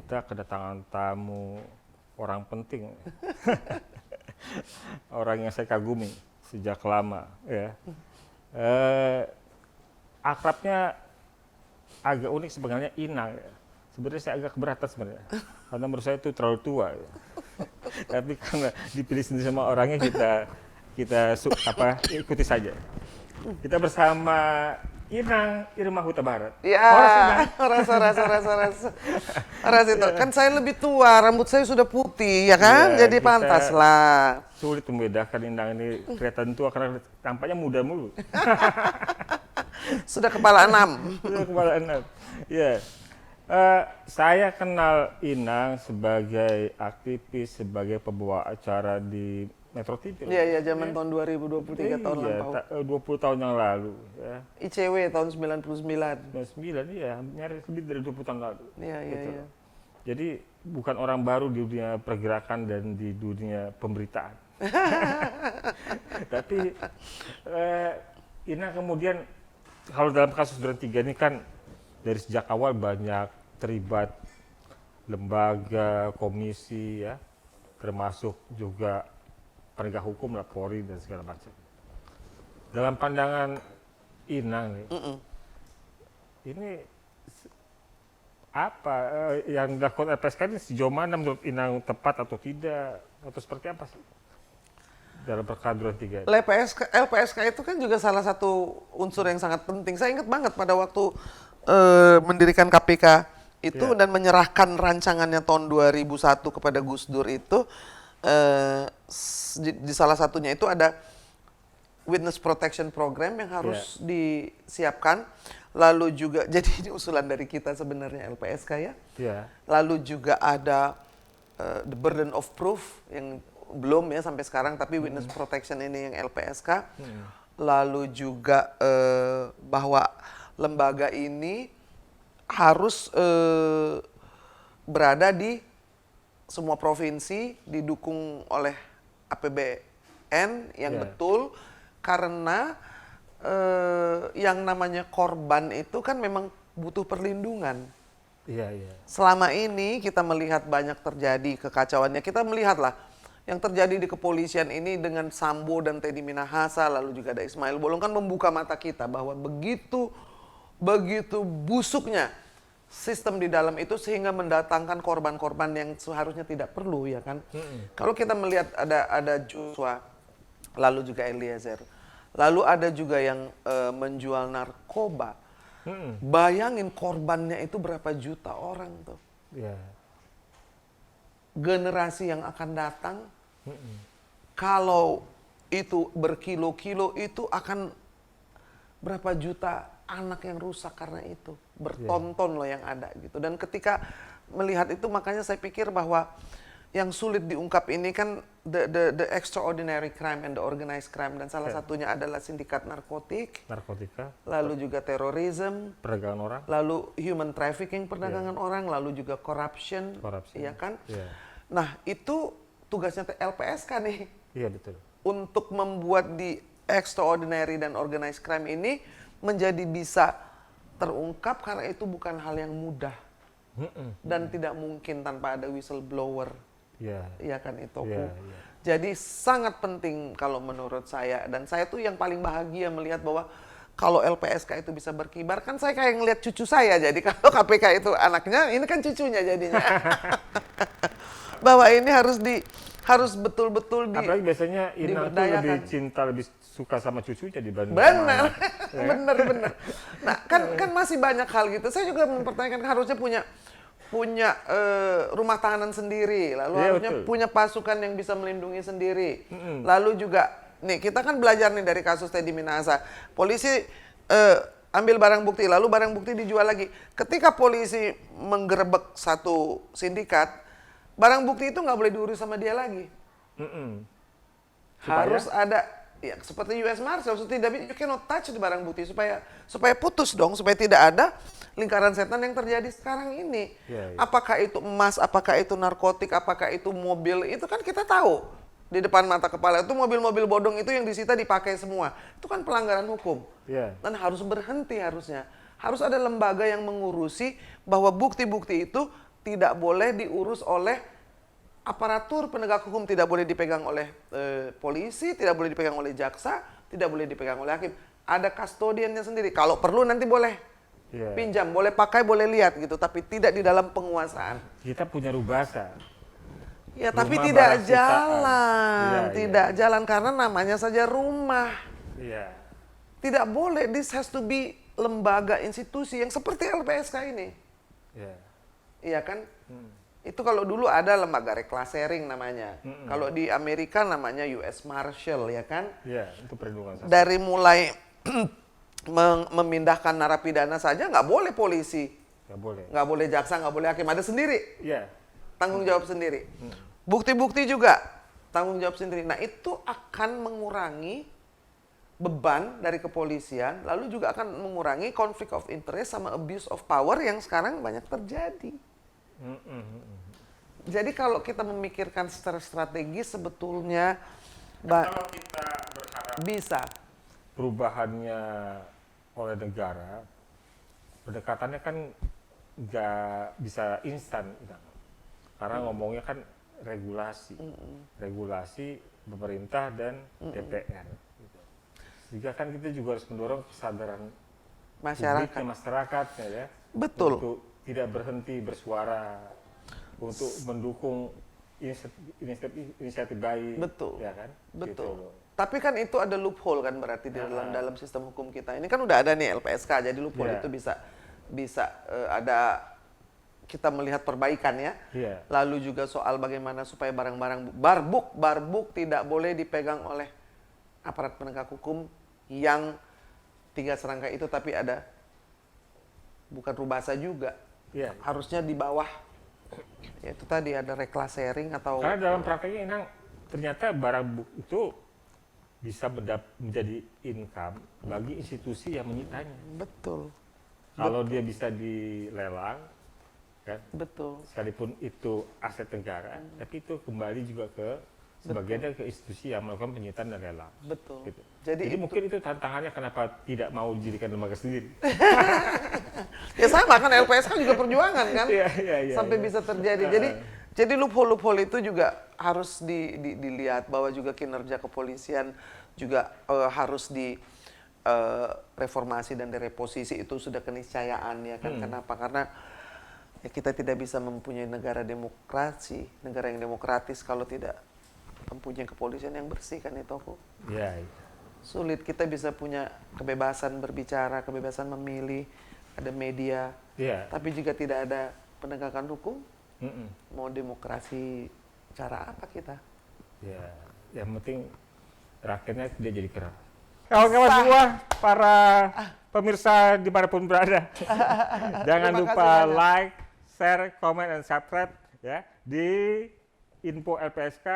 kita kedatangan tamu orang penting, orang yang saya kagumi sejak lama, ya. Akrabnya agak unik sebenarnya, Inang. Ya. Sebenarnya saya agak keberatan sebenarnya, karena menurut saya itu terlalu tua. Ya. Tapi karena dipilih sendiri sama orangnya, kita ikuti saja. Kita bersama Inang Irma Huta Barat. Ya, Ras itu. Kan saya lebih tua, rambut saya sudah putih, ya kan? Ya, jadi pantas lah. Sulit membedakan Inang ini kelihatan tua karena tampaknya muda mulu. Sudah kepala 6. Sudah kepala 6. Ya. Saya kenal Inang sebagai aktivis, sebagai pembawa acara di Metro TV. Iya, iya, zaman tahun 2023 tahun lampau. 20 tahun yang lalu. Ya. ICW tahun 99. 99, iya, nyaris lebih dari 20 tahun lalu. Iya, iya, gitu. iya. Jadi bukan orang baru di dunia pergerakan dan di dunia pemberitaan. Tapi Inang kemudian, kalau dalam kasus Duren 3 ini kan dari sejak awal banyak terlibat lembaga, komisi, ya, termasuk juga penegak hukum, Polri dan segala macam. Dalam pandangan Inang nih, ini apa yang dilakukan LPSK ini sejauh mana menurut Inang tepat atau tidak, atau seperti apa sih dalam perkara Duren 3? LPSK itu kan juga salah satu unsur yang sangat penting. Saya ingat banget pada waktu mendirikan KPK itu dan menyerahkan rancangannya tahun 2001 kepada Gus Dur itu, di salah satunya itu ada Witness Protection Program yang harus disiapkan. Lalu juga, jadi ini usulan dari kita sebenarnya LPSK ya. Lalu juga ada the burden of proof yang belum ya sampai sekarang, tapi witness protection ini yang LPSK. Lalu juga bahwa lembaga ini harus berada di semua provinsi, didukung oleh APBN yang betul, karena yang namanya korban itu kan memang butuh perlindungan. Selama ini kita melihat banyak terjadi kekacauannya. Kita melihatlah yang terjadi di kepolisian ini dengan Sambo dan Teddy Minahasa, lalu juga ada Ismail Bolong, kan membuka mata kita bahwa begitu busuknya sistem di dalam itu sehingga mendatangkan korban-korban yang seharusnya tidak perlu, ya kan. Kalau kita melihat ada Joshua, lalu juga Eliezer, lalu ada juga yang menjual narkoba. Bayangin korbannya itu berapa juta orang tuh. Generasi yang akan datang, kalau itu berkilo-kilo, itu akan berapa juta anak yang rusak karena itu. Bertonton loh yang ada gitu. Dan ketika melihat itu, makanya saya pikir bahwa yang sulit diungkap ini kan the extraordinary crime and the organized crime, dan salah satunya adalah sindikat narkotika, lalu juga terorisme, perdagangan orang, lalu human trafficking, perdagangan orang, lalu juga corruption. Iya kan? Nah, itu tugasnya LPSK nih. Iya, betul. Untuk membuat di extraordinary dan organized crime ini menjadi bisa terungkap, karena itu bukan hal yang mudah. Dan tidak mungkin tanpa ada whistleblower. Iya kan itu. Jadi sangat penting kalau menurut saya, dan saya tuh yang paling bahagia melihat bahwa kalau LPSK itu bisa berkibar, kan saya kayak ngelihat cucu saya. Jadi kalau KPK itu anaknya, ini kan cucunya jadinya. Bahwa ini harus betul-betul apalagi biasanya Inang tuh lebih cinta, lebih suka sama cucunya dibanding benar. Benar. Nah, kan masih banyak hal gitu. Saya juga mempertanyakan, harusnya punya rumah tahanan sendiri, lalu harusnya punya pasukan yang bisa melindungi sendiri. Lalu juga nih, kita kan belajar nih dari kasus Teddy Minahasa. Polisi ambil barang bukti, lalu barang bukti dijual lagi. Ketika polisi menggerebek satu sindikat, barang bukti itu nggak boleh diurus sama dia lagi. Harus ada, ya seperti US Marshal, you cannot touch di barang bukti supaya putus dong, supaya tidak ada lingkaran setan yang terjadi sekarang ini. Apakah itu emas, apakah itu narkotik, apakah itu mobil, itu kan kita tahu di depan mata kepala. Itu mobil-mobil bodong itu yang disita dipakai semua. Itu kan pelanggaran hukum. Dan harus berhenti harusnya. Harus ada lembaga yang mengurusi bahwa bukti-bukti itu tidak boleh diurus oleh aparatur penegak hukum, tidak boleh dipegang oleh polisi, tidak boleh dipegang oleh jaksa, tidak boleh dipegang oleh hakim. Ada kustodiannya sendiri. Kalau perlu nanti boleh pinjam, boleh pakai, boleh lihat gitu, tapi tidak di dalam penguasaan. Kita punya rubasa. Ya, tapi Rumah tidak barang sitaan. jalan, Iya, tidak jalan karena namanya saja rumah. Iya. Tidak boleh, this has to be lembaga institusi yang seperti LPSK ini. Iya. Iya kan? Itu kalau dulu ada lembaga reclassering namanya. Kalau di Amerika namanya US Marshal, ya kan? Iya, itu perlindungan saksi. Dari mulai memindahkan narapidana saja nggak boleh polisi, Nggak boleh. nggak boleh jaksa, nggak boleh hakim, ada sendiri. Iya. Tanggung jawab sendiri. Bukti-bukti juga tanggung jawab sendiri. Nah, itu akan mengurangi beban dari kepolisian, lalu juga akan mengurangi konflik of interest sama abuse of power yang sekarang banyak terjadi. Jadi kalau kita memikirkan secara strategis sebetulnya Kalau kita berharap bisa. perubahannya oleh negara, pendekatannya kan nggak bisa instan, karena ngomongnya kan regulasi, regulasi pemerintah dan DPR. Gitu. Sehingga kan kita juga harus mendorong kesadaran publiknya, masyarakatnya ya, Betul. untuk tidak berhenti bersuara, untuk mendukung inisiatif baik, Betul. ya kan? Betul. Gitu loh. Tapi kan itu ada loophole kan berarti di dalam sistem hukum kita. Ini kan udah ada nih LPSK, jadi loophole itu bisa ada kita melihat perbaikan ya. Lalu juga soal bagaimana supaya barang-barang barbuk tidak boleh dipegang oleh aparat penegak hukum yang 3 serangkai itu, tapi ada bukan rubasa juga. Harusnya di bawah. Ya itu tadi ada reclassering atau karena dalam prakteknya Inang ternyata barang bukti itu bisa menjadi income bagi institusi yang menyitanya. Betul. Kalau dia bisa dilelang, kan? Betul. Sekalipun itu aset negara, tapi itu kembali juga ke sebagian ke institusi yang melakukan penyitaan dan lelang. Betul. Gitu. Jadi mungkin itu tantangannya kenapa tidak mau dijadikan lembaga sendiri. Ya sama kan LPSK juga perjuangan kan, sampai bisa terjadi. Jadi loophole itu juga harus dilihat bahwa juga kinerja kepolisian juga harus di reformasi dan direposisi, itu sudah keniscayaan ya kan. Kenapa? Karena ya kita tidak bisa mempunyai negara demokrasi, negara yang demokratis kalau tidak mempunyai kepolisian yang bersih kan itu aku. Sulit kita bisa punya kebebasan berbicara, kebebasan memilih, ada media, tapi jika tidak ada penegakan hukum, mau demokrasi cara apa kita? Ya, yang penting rakyatnya tidak jadi keras. Kawan-kawan semua, para pemirsa dimanapun berada, jangan lupa like, share, comment, dan subscribe ya di Info LPSK,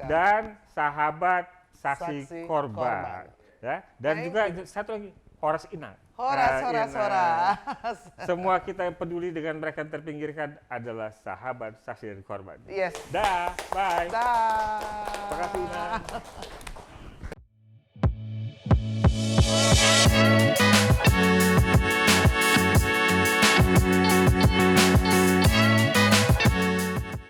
dan Sahabat Saksi Korban. Ya, dan juga satu lagi, Horas Inang. Horas. Semua kita yang peduli dengan mereka yang terpinggirkan adalah sahabat, saksi, dan korban. Yes. Dah, bye. Dah. Terima kasih, Inang.